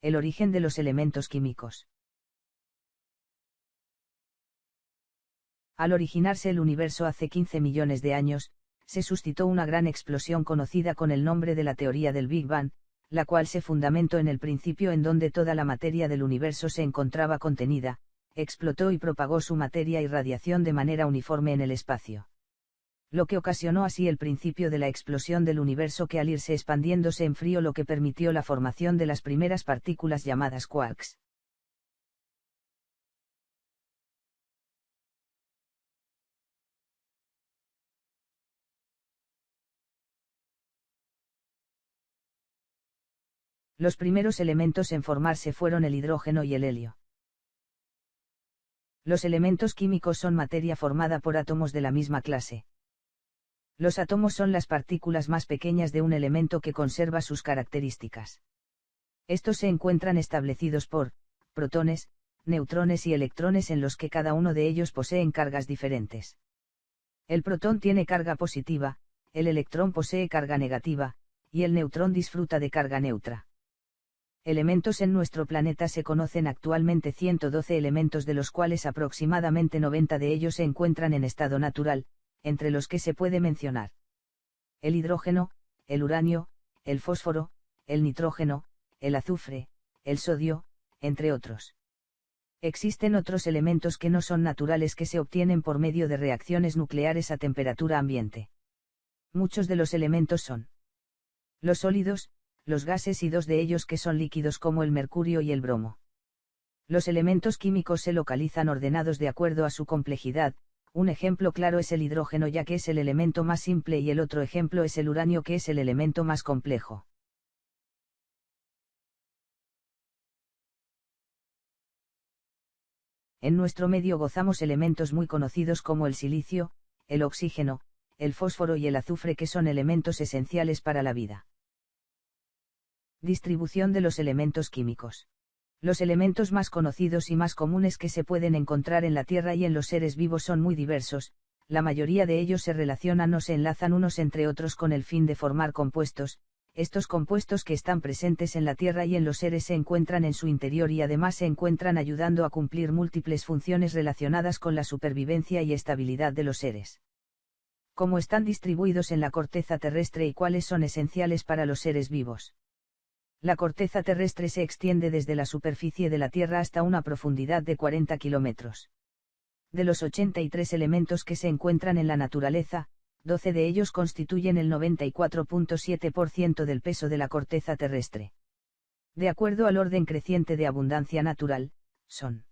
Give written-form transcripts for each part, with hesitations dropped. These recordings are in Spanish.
El origen de los elementos químicos. Al originarse el universo hace 15 millones de años, se suscitó una gran explosión conocida con el nombre de la teoría del Big Bang, la cual se fundamentó en el principio en donde toda la materia del universo se encontraba contenida, explotó y propagó su materia y radiación de manera uniforme en el espacio. Lo que ocasionó así el principio de la explosión del universo que al irse expandiendo se enfrió, lo que permitió la formación de las primeras partículas llamadas quarks. Los primeros elementos en formarse fueron el hidrógeno y el helio. Los elementos químicos son materia formada por átomos de la misma clase. Los átomos son las partículas más pequeñas de un elemento que conserva sus características. Estos se encuentran establecidos por protones, neutrones y electrones, en los que cada uno de ellos poseen cargas diferentes. El protón tiene carga positiva, el electrón posee carga negativa, y el neutrón disfruta de carga neutra. Elementos en nuestro planeta se conocen actualmente 112 elementos, de los cuales aproximadamente 90 de ellos se encuentran en estado natural, entre los que se puede mencionar el hidrógeno, el uranio, el fósforo, el nitrógeno, el azufre, el sodio, entre otros. Existen otros elementos que no son naturales, que se obtienen por medio de reacciones nucleares a temperatura ambiente. Muchos de los elementos son los sólidos, los gases y dos de ellos que son líquidos, como el mercurio y el bromo. Los elementos químicos se localizan ordenados de acuerdo a su complejidad. Un ejemplo claro es el hidrógeno, ya que es el elemento más simple, y el otro ejemplo es el uranio, que es el elemento más complejo. En nuestro medio gozamos elementos muy conocidos como el silicio, el oxígeno, el fósforo y el azufre, que son elementos esenciales para la vida. Distribución de los elementos químicos. Los elementos más conocidos y más comunes que se pueden encontrar en la Tierra y en los seres vivos son muy diversos. La mayoría de ellos se relacionan o se enlazan unos entre otros con el fin de formar compuestos. Estos compuestos que están presentes en la Tierra y en los seres se encuentran en su interior y además se encuentran ayudando a cumplir múltiples funciones relacionadas con la supervivencia y estabilidad de los seres. ¿Cómo están distribuidos en la corteza terrestre y cuáles son esenciales para los seres vivos? La corteza terrestre se extiende desde la superficie de la Tierra hasta una profundidad de 40 kilómetros. De los 83 elementos que se encuentran en la naturaleza, 12 de ellos constituyen el 94.7% del peso de la corteza terrestre. De acuerdo al orden creciente de abundancia natural, son: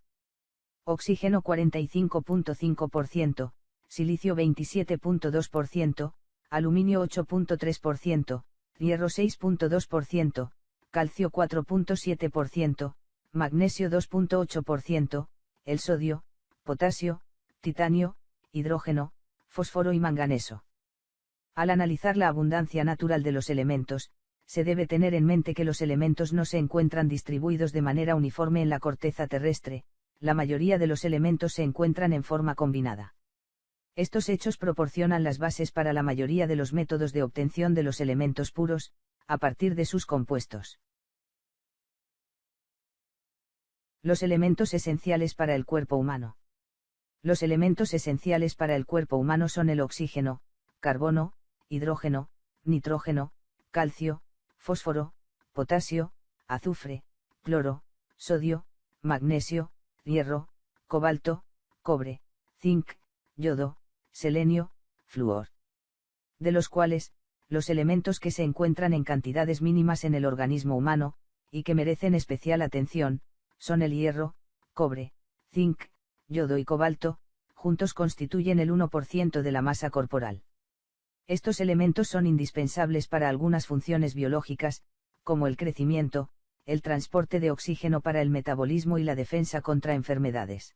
oxígeno 45.5%, silicio 27.2%, aluminio 8.3%, hierro 6.2%, calcio 4.7%, magnesio 2.8%, el sodio, potasio, titanio, hidrógeno, fósforo y manganeso. Al analizar la abundancia natural de los elementos, se debe tener en mente que los elementos no se encuentran distribuidos de manera uniforme en la corteza terrestre. La mayoría de los elementos se encuentran en forma combinada. Estos hechos proporcionan las bases para la mayoría de los métodos de obtención de los elementos puros, a partir de sus compuestos. Los elementos esenciales para el cuerpo humano. Los elementos esenciales para el cuerpo humano son el oxígeno, carbono, hidrógeno, nitrógeno, calcio, fósforo, potasio, azufre, cloro, sodio, magnesio, hierro, cobalto, cobre, zinc, yodo, selenio, flúor. De los cuales, los elementos que se encuentran en cantidades mínimas en el organismo humano, y que merecen especial atención, son el hierro, cobre, zinc, yodo y cobalto. Juntos constituyen el 1% de la masa corporal. Estos elementos son indispensables para algunas funciones biológicas, como el crecimiento, el transporte de oxígeno para el metabolismo y la defensa contra enfermedades.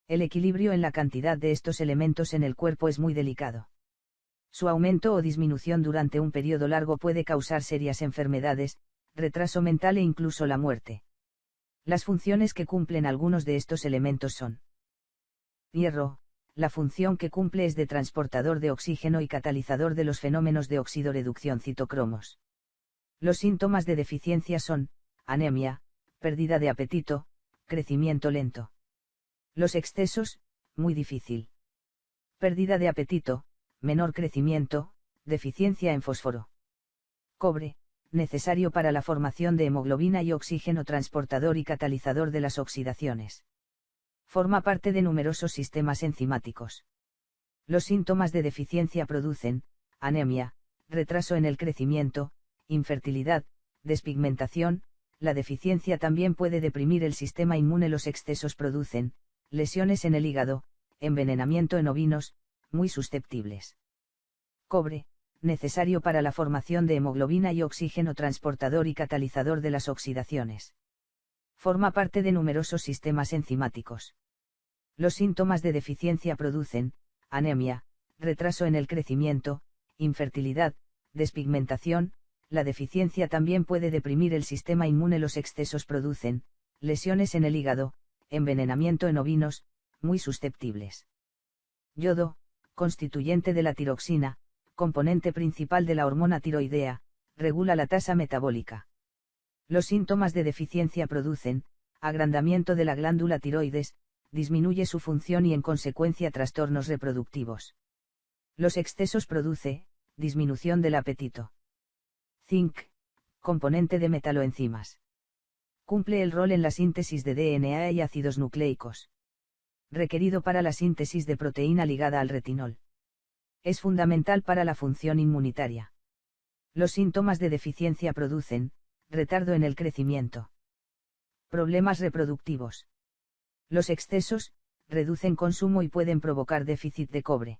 El equilibrio en la cantidad de estos elementos en el cuerpo es muy delicado. Su aumento o disminución durante un periodo largo puede causar serias enfermedades, retraso mental e incluso la muerte. Las funciones que cumplen algunos de estos elementos son: hierro. La función que cumple es de transportador de oxígeno y catalizador de los fenómenos de oxidoreducción citocromos. Los síntomas de deficiencia son, anemia, pérdida de apetito, crecimiento lento. Los excesos, muy difícil. Pérdida de apetito, menor crecimiento, deficiencia en fósforo. Cobre, necesario para la formación de hemoglobina y oxígeno, transportador y catalizador de las oxidaciones. Forma parte de numerosos sistemas enzimáticos. Los síntomas de deficiencia producen, anemia, retraso en el crecimiento, infertilidad, despigmentación. La deficiencia también puede deprimir el sistema inmune. Los excesos producen, lesiones en el hígado, envenenamiento en ovinos, muy susceptibles. Cobre, necesario para la formación de hemoglobina y oxígeno, transportador y catalizador de las oxidaciones. Forma parte de numerosos sistemas enzimáticos. Los síntomas de deficiencia producen, anemia, retraso en el crecimiento, infertilidad, despigmentación. La deficiencia también puede deprimir el sistema inmune. Los excesos producen, lesiones en el hígado, envenenamiento en ovinos, muy susceptibles. Yodo, constituyente de la tiroxina, componente principal de la hormona tiroidea, regula la tasa metabólica. Los síntomas de deficiencia producen, agrandamiento de la glándula tiroides, disminuye su función y en consecuencia trastornos reproductivos. Los excesos produce, disminución del apetito. Zinc, componente de metaloenzimas. Cumple el rol en la síntesis de DNA y ácidos nucleicos. Requerido para la síntesis de proteína ligada al retinol. Es fundamental para la función inmunitaria. Los síntomas de deficiencia producen, retardo en el crecimiento. Problemas reproductivos. Los excesos, reducen consumo y pueden provocar déficit de cobre.